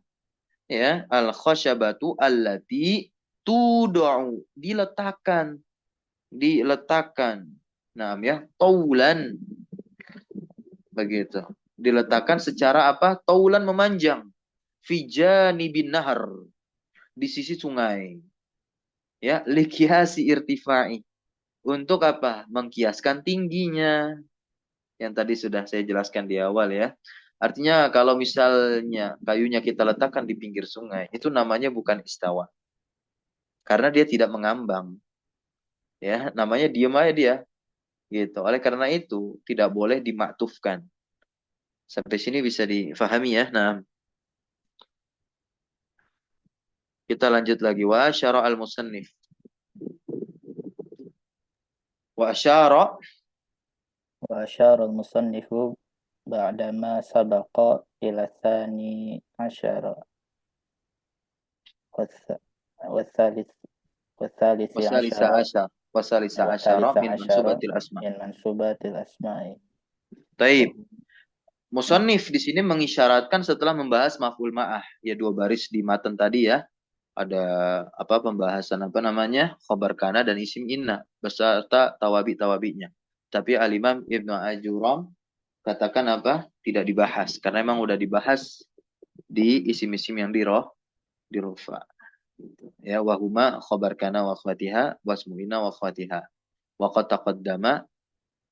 ya, al-khasyabatu allati tud'u. Diletakkan. Nah ya, taulan. Begitu. Diletakkan secara apa? Taulan memanjang. Fijani bin nahar. Di sisi sungai. Ya, likiasi irtifai. Untuk apa? Mengkiaskan tingginya. Yang tadi sudah saya jelaskan di awal ya. Artinya kalau misalnya kayunya kita letakkan di pinggir sungai, itu namanya bukan istawa. Karena dia tidak mengambang. Ya, namanya diam aja dia. Gitu. Oleh karena itu, tidak boleh dimaktufkan. Sampai sini bisa difahami ya. Nah, kita lanjut lagi. Wa asyara al-musannif. Wa asyara. وأشار المصنف بعدما سبق إلى الثاني عشر والثالث والثالث Wasalisa عشر asyar. Wasalisa asyara والثالث min عشر mansubatil asma. من منسوبات الأسماء. Taib. Musannif di sini mengisyaratkan setelah membahas maf'ul ma'ah. Ya dua baris di matan tadi ya. Ada apa pembahasan apa namanya? Khabar kana dan isim inna beserta tawabi-tawabinya. Tapi Al-Imam Ibnu Ajuram katakan apa? Tidak dibahas karena memang udah dibahas di isim-isim yang di rofa. Ya wahuma khabar kana wa akhwatiha wasmu inna wa akhwatiha. Wa qad taqaddama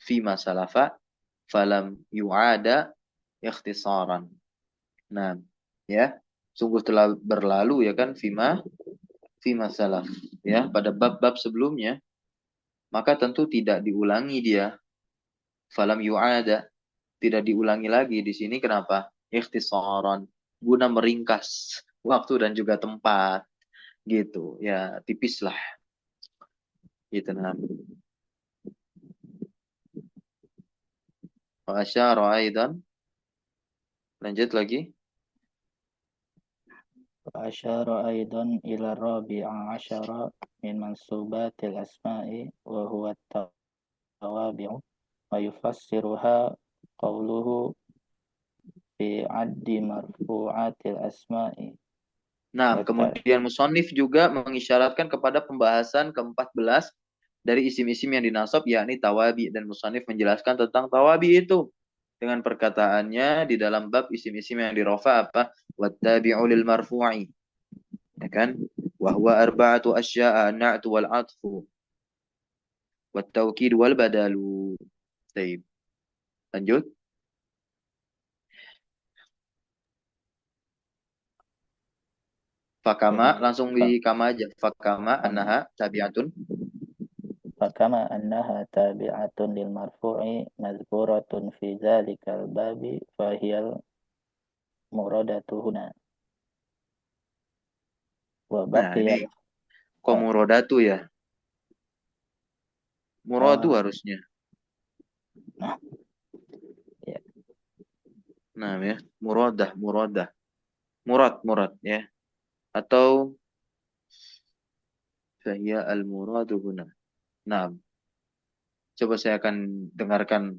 fi ma salafa falam yu'ada ikhtisaran. Nah, ya, sungguh telah berlalu ya kan fima salaf ya pada bab-bab sebelumnya, maka tentu tidak diulangi dia. Falam yu'ada, tidak diulangi lagi di sini kenapa? Ikhtisaran, guna meringkas waktu dan juga tempat gitu. Ya, tipis lah gitu nah. Wa asyara aidan, lanjut lagi. وأشار أيضا إلى الرابع عشر من منسوبات الأسماء وهو التوابع ويفسرها قوله في عد مرفوعات الأسماء. Nah, kemudian musannif juga mengisyaratkan kepada pembahasan ke-14 dari isim-isim yang dinasab yakni tawabi, dan musannif menjelaskan tentang tawabi itu dengan perkataannya di dalam bab isim-isim yang dirofa apa? Wattabi'u lil marfu'i. Ya kan? Wa huwa arba'atu asya'a na'tu wal 'atfu wat tawkid wal badalu. Baik. Lanjut. Fakama, langsung di kama aja. Fakama annaha tabi'atun. فكما أنها تابعة للمرفوع مذكورة في ذلك الباب فهي المرادة هنا. Nah, وبقي ini kok murodatu ya? Muradu harusnya. Nah, ya. Nah, ya, muradah. Murad ya. Atau fahiya al-muradu huna. Nah, coba saya akan dengarkan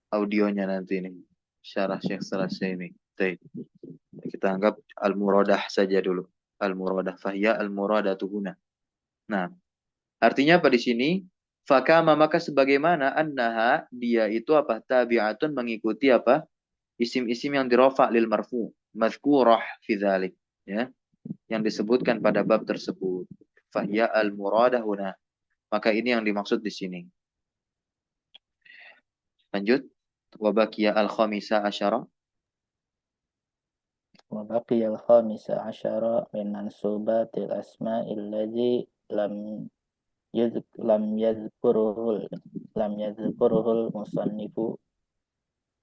audionya nanti nih. Syarah Syekh selesai ini. Baik. Kita anggap al-muradah saja dulu. Al-muradah fahiya al-muradatu huna. Nah, artinya apa di sini? Fakama maka sebagaimana annaha dia itu apa? Tabi'atun mengikuti apa? Isim-isim yang dirofa lil marfu. Mazkurah fi dzalik. Ya, yang disebutkan pada bab tersebut. Fahiya al-muradah huna. Maka ini yang dimaksud di sini. Lanjut. Wa baqiya al-khamisa asyara. وبقي الخامس عشر من منصوبات الأسماء الذي لم يذكره المصنف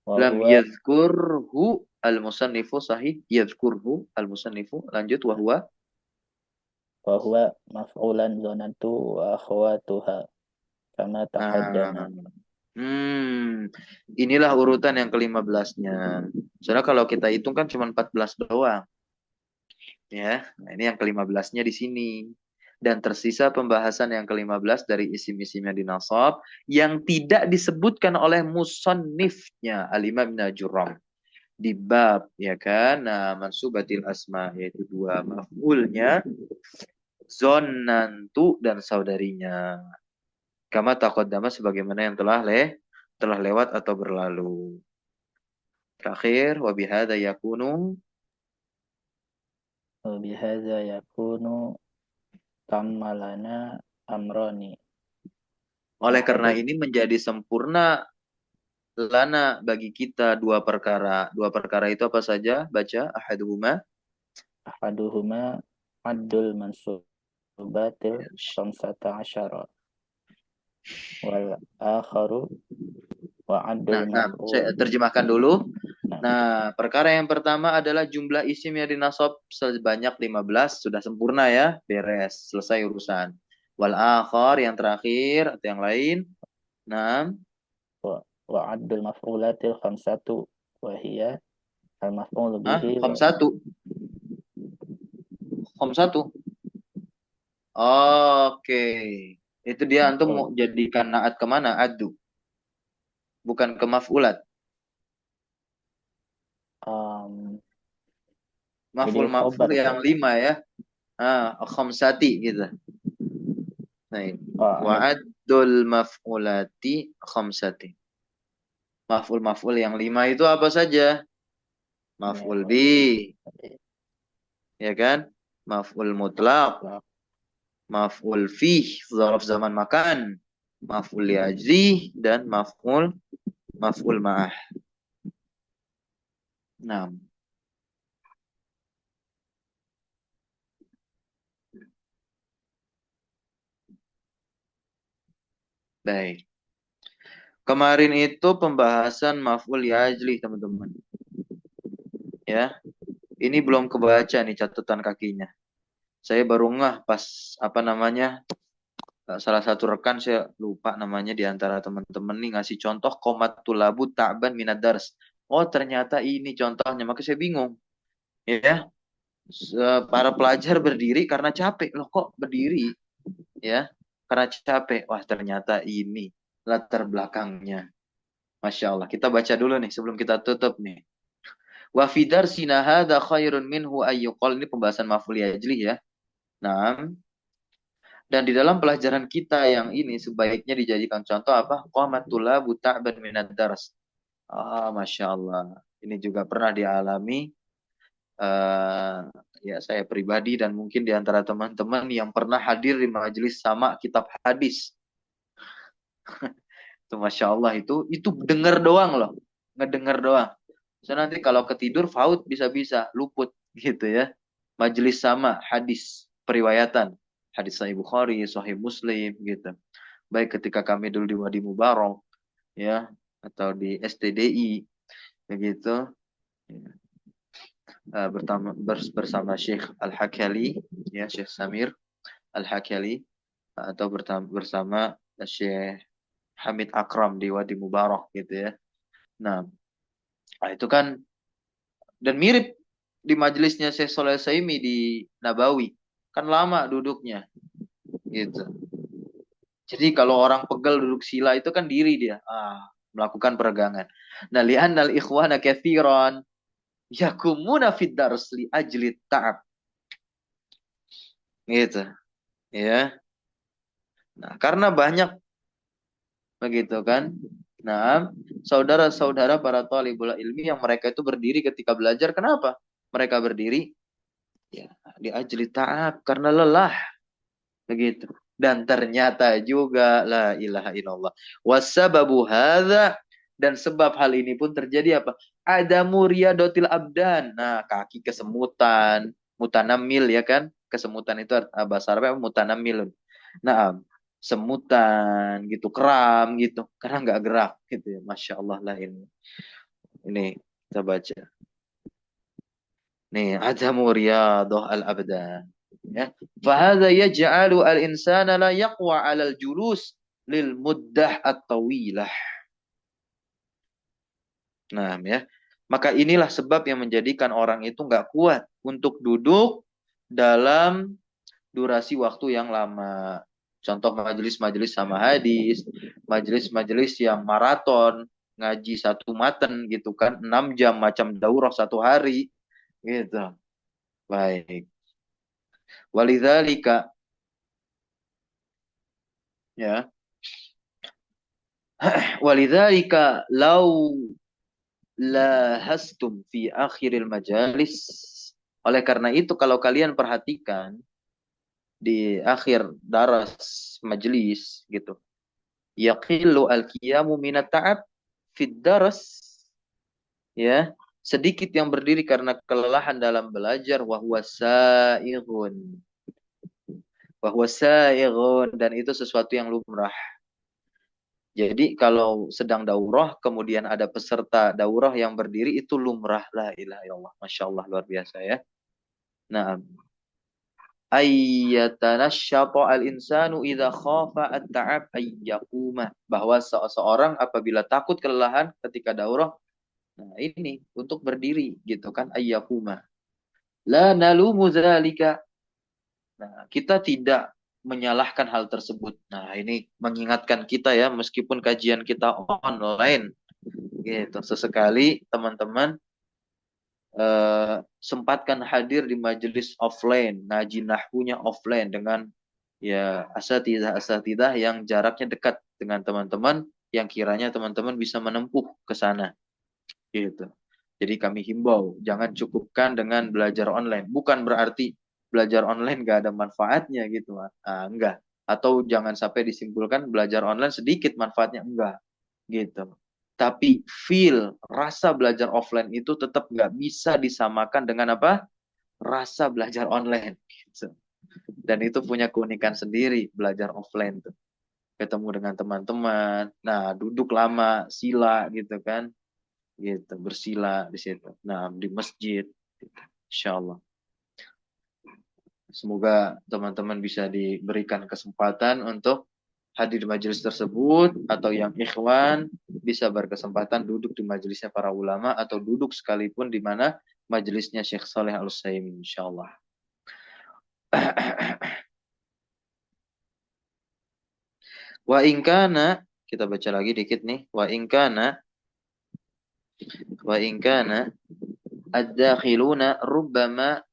Lam وهو yadhkurhu al-musannifu sahih. Yadhkurhu al-musannifu. Lanjut. مفعولا ظننت وأخواتها كما تقدم. Nah, inilah urutan yang ke-15-nya. Soalnya kalau kita hitung kan cuma 14 doang. Ya, nah ini yang ke-15-nya di sini. Dan tersisa pembahasan yang ke-15 dari isim-isim yang dinasab yang tidak disebutkan oleh musannifnya Al-Imam Ibn Jurram di bab ya kan. Nah, mansubatil asma yaitu dua maf'ulnya zonnantu dan saudarinya. Kama taqaddama sebagaimana yang telah lewat atau berlalu. Terakhir wa bihadza yakunu وبهذا يكون تم لنا أمران. oleh karena أحد ini menjadi sempurna lana bagi kita dua perkara. Dua perkara itu apa saja? Baca ahaduhuma. أحدهما عد المنصوبات الخمسة عشر والآخر وعد Nah, المفعول. saya terjemahkan dulu. Nah, Nah, perkara yang pertama adalah jumlah isim yang dinasab sebanyak 15 sudah sempurna ya, beres, selesai urusan. Wal akhar yang terakhir atau yang lain. Nah, وعد المفعولات الخمسة وهي المفعول به Khom satu. Khom satu. Oke. Itu dia antum mau والمفعول jadikan naat kemana? Adu. Bukan ke maf'ulat. jadi Maf'ul khobar yang Ustaz. 5 ya. Khamsati gitu. Nah, ini. Ini Wa'addul maf'ulati khamsati. Maf'ul yang 5 itu apa saja? Maf'ul ini bi, ya kan? Maf'ul mutlaq, mutlak. maf'ul fih, zaraf zaman makan, maf'ul liajli, dan maf'ul ma'ah. Nah, baik. Kemarin itu pembahasan maf'ul liajli, teman-teman. Ya, ini belum kebaca nih catatan kakinya. Saya baru ngeh pas apa namanya salah satu rekan saya lupa namanya di antara teman-teman nih ngasih contoh komat tulabu ta'ban minad dars. Oh ternyata ini contohnya, maka saya bingung. Ya, para pelajar berdiri karena capek. Loh kok berdiri? Ya, karena capek. Wah ternyata ini latar belakangnya. Masya Allah. Kita baca dulu nih sebelum kita tutup nih. Wa fi darsina hadza khairun minhu ayyuqal. Ini pembahasan maf'ul ajli ya. Nah, dan di dalam pelajaran kita yang ini sebaiknya dijadikan contoh apa? Qamatul ta'ban minad dars. Masya Allah. Ini juga pernah dialami ya saya pribadi dan mungkin di antara teman-teman yang pernah hadir di majelis sama kitab hadis. Itu Masya Allah itu denger doang loh. Ngedenger doang. So nanti kalau ketidur faut bisa-bisa luput gitu ya. Majelis sama hadis periwayatan. Hadis Sahih Bukhari, Sahih Muslim gitu. Baik ketika kami dulu di Wadi Mubarak ya atau di STDI begitu bersama Syekh Al-Hakali ya Syekh Samir Al-Hakali atau bersama Syekh Hamid Akram di Wadi Mubarak gitu ya. Nah, itu kan, dan mirip di majelisnya Syekh Shalih Al-Utsaimin di Nabawi. Kan lama duduknya, gitu. Jadi kalau orang pegel duduk sila itu kan diri dia, melakukan peregangan. Nah, li'annal ikhwana katsiran yakumuna fid dars li ajli ta'ab. Gitu, ya. Nah, karena banyak begitu kan. Nah, saudara-saudara para thalibul ilmi yang mereka itu berdiri ketika belajar, kenapa? Mereka berdiri ya di ajli ta'ab, karena lelah. Begitu. Dan ternyata juga la ilaha illallah. Wasababu hadza, dan sebab hal ini pun terjadi apa? Ada muriadotil abdan. Nah, kaki kesemutan, mutanamil ya kan? Kesemutan itu bahasa Arabnya mutanamil. Nah, semutan gitu, kram gitu, karena nggak gerak gitu ya. Masya Allah lah ini. Ini kita baca. Nih, ada muriadoh al abdan. Ya. Fahadha yaj'alu al-insana la yaqwa 'ala al-julus lil muddah at-tawilah. Nah, ya. Maka inilah sebab yang menjadikan orang itu nggak kuat untuk duduk dalam durasi waktu yang lama. Contoh majelis-majelis sama hadis, majelis-majelis yang maraton, ngaji satu matan gitu kan, 6 jam macam daurah satu hari gitu. Baik. Walidzalika, ya. Walidzalika law lahastum fi akhiril majalis. Oleh karena itu kalau kalian perhatikan di akhir daras majelis gitu, yaqillu al-qiyamu minat ta'ab fid daras, ya, sedikit yang berdiri karena kelelahan dalam belajar, wa huwa sa'ighun, dan itu sesuatu yang lumrah. Jadi kalau sedang daurah, kemudian ada peserta daurah yang berdiri, itu lumrah. La ilaha illallah. Masya Allah, luar biasa ya. Nah, ayyatanasyato al-insanu idha khafa at-ta'ab ayyakuma. Bahwa seseorang apabila takut kelelahan ketika daurah, nah ini untuk berdiri gitu kan, ayyakuma. La nalumu dzalika. Nah, kita tidak menyalahkan hal tersebut. Nah, ini mengingatkan kita ya, meskipun kajian kita online, gitu. Sesekali teman-teman sempatkan hadir di majelis offline, ngaji nahwunya offline dengan ya asatidah yang jaraknya dekat dengan teman-teman, yang kiranya teman-teman bisa menempuh ke sana, gitu. Jadi kami himbau, jangan cukupkan dengan belajar online. Bukan berarti belajar online gak ada manfaatnya gitu. Enggak. Atau jangan sampai disimpulkan belajar online sedikit manfaatnya. Enggak. Gitu. Tapi feel, rasa belajar offline itu tetap nggak bisa disamakan dengan apa? Rasa belajar online. Gitu. Dan itu punya keunikan sendiri, belajar offline tuh. Ketemu dengan teman-teman, nah duduk lama, sila gitu kan, gitu, bersila di situ. Nah, di masjid, gitu. Insya Allah. Semoga teman-teman bisa diberikan kesempatan untuk hadir di majelis tersebut, atau yang ikhwan bisa berkesempatan duduk di majelisnya para ulama, atau duduk sekalipun di mana majelisnya Syekh Shalih Al-Utsaimin, insyaallah. Wa in kana, kita baca lagi dikit nih. Wa in kana ad-dakhiluna rubbama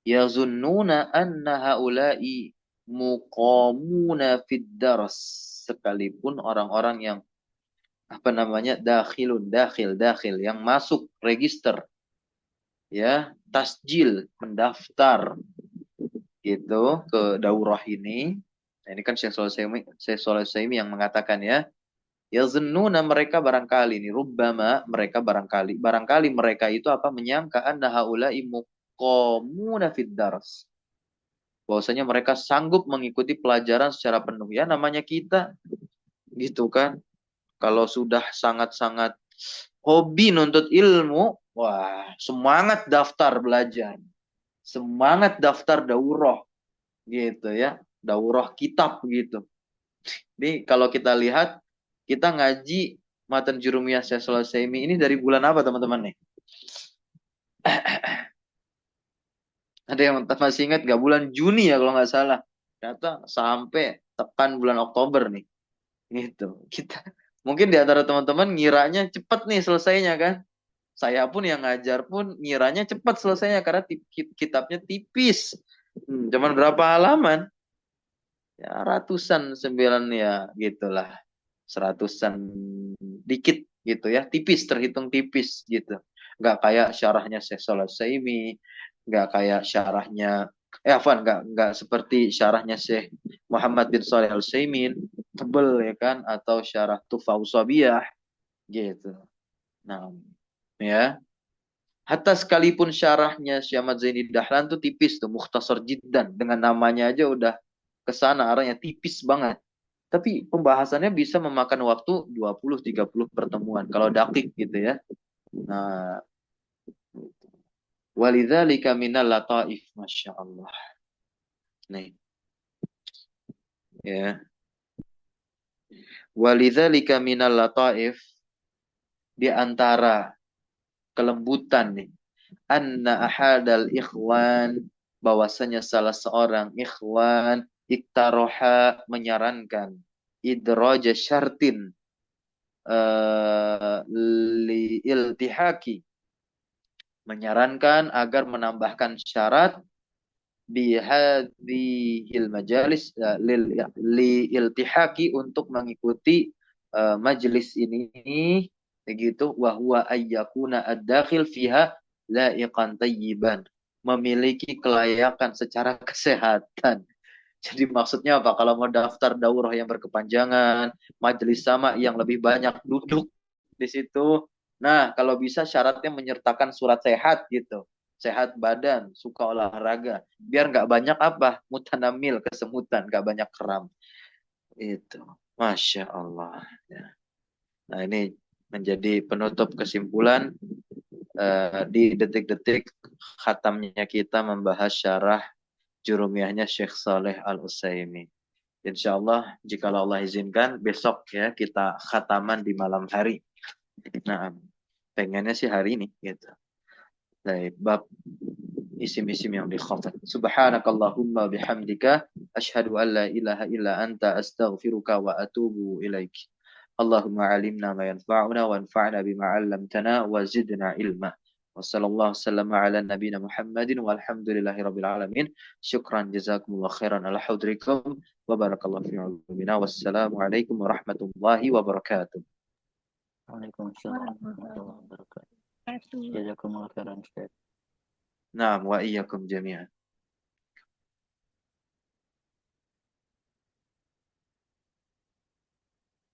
yazunnuna anna haula'i muqamuna fid dars. Sekalipun orang-orang yang dakhil yang masuk register, ya, tasjil, mendaftar gitu ke daurah ini. Nah, ini kan Syekh Shalih Utsaimin yang mengatakan ya, yazunnuna, mereka barangkali, ini rubbama, mereka barangkali mereka itu apa, menyangka anna haula'i muqamuna fid dars, bahwasanya mereka sanggup mengikuti pelajaran secara penuh. Ya, namanya kita gitu kan, kalau sudah sangat-sangat hobi nuntut ilmu, wah, semangat daftar belajar, semangat daftar daurah gitu ya, daurah kitab gitu. Ini kalau kita lihat, kita ngaji Matan Jurumiyah Syekh Shalih Al-Utsaimin ini dari bulan apa teman-teman nih? Ada yang masih ingat nggak? Bulan Juni ya kalau nggak salah. Ternyata sampai tekan bulan Oktober nih. Gitu. Kita mungkin di antara teman-teman ngiranya cepet nih selesainya kan. Saya pun yang ngajar pun ngiranya cepat selesainya karena kitabnya tipis. Cuman berapa halaman? Ya ratusan sembilan ya gitulah. Seratusan dikit gitu ya. Tipis, terhitung tipis gitu. Nggak kayak syarahnya Syekh Shalih Al-Utsaimin, nggak kayak syarahnya Afwan, nggak seperti syarahnya Syekh Muhammad bin Shalih Al-Utsaimin, tebel ya kan, atau syarah Tuhfatus Shabiah gitu. Nah, ya. Hatta sekalipun syarahnya Syekh Ahmad Zaini Dahlan tuh tipis tuh, mukhtasar jiddan. Dengan namanya aja udah kesana arahnya tipis banget. Tapi pembahasannya bisa memakan waktu 20-30 pertemuan. Kalau dakik gitu ya. Nah, walidzalika minal lataif. Masya Allah. Nih. Ya. Walidzalika minal lataif. Di antara kelembutan nih. Anna ahadal ikhwan, bahwasanya salah seorang ikhwan iktaroha menyarankan idraja syartin li iltihaki, menyarankan agar menambahkan syarat bihadhil majalis li iltihaki, untuk mengikuti majelis ini begitu, wa huwa ayyakuna ad-dakhil fiha laiqan tayyiban, memiliki kelayakan secara kesehatan. Jadi maksudnya apa? Kalau mau daftar daurah yang berkepanjangan, majelis sama yang lebih banyak duduk di situ. Nah, kalau bisa syaratnya menyertakan surat sehat gitu. Sehat badan, suka olahraga. Biar nggak banyak apa? Mutanamil, kesemutan, nggak banyak kram. Itu. Masya Allah. Ya. Nah, ini menjadi penutup kesimpulan di detik-detik khatamnya kita membahas syarah Jurumiyahnya Syekh Shalih Al-Utsaimin. Insya Allah, jika Allah izinkan, besok ya kita khataman di malam hari. Nah, pengennya sih hari ini gitu. Dari bab isim-isim yang dikhatam. Subhanakallahumma bihamdika asyhadu an la ilaha illa anta astaghfiruka wa atubu ilaik. Allahumma alimna ma yanfa'una wanfa'na bima 'allamtana wa zidna ilma. Wa sallallahu sallama ala nabiyyina Muhammadin walhamdulillahi rabbil alamin. Syukran jazakumullah khairan ala hudrikum wa barakallahu fi ulumina. Wassalamu alaikum warahmatullahi wabarakatuh. Waalaikumsalam warahmatullahi wabarakatuh. Jazakumullah khairan. Naam wa iyyakum jami'an.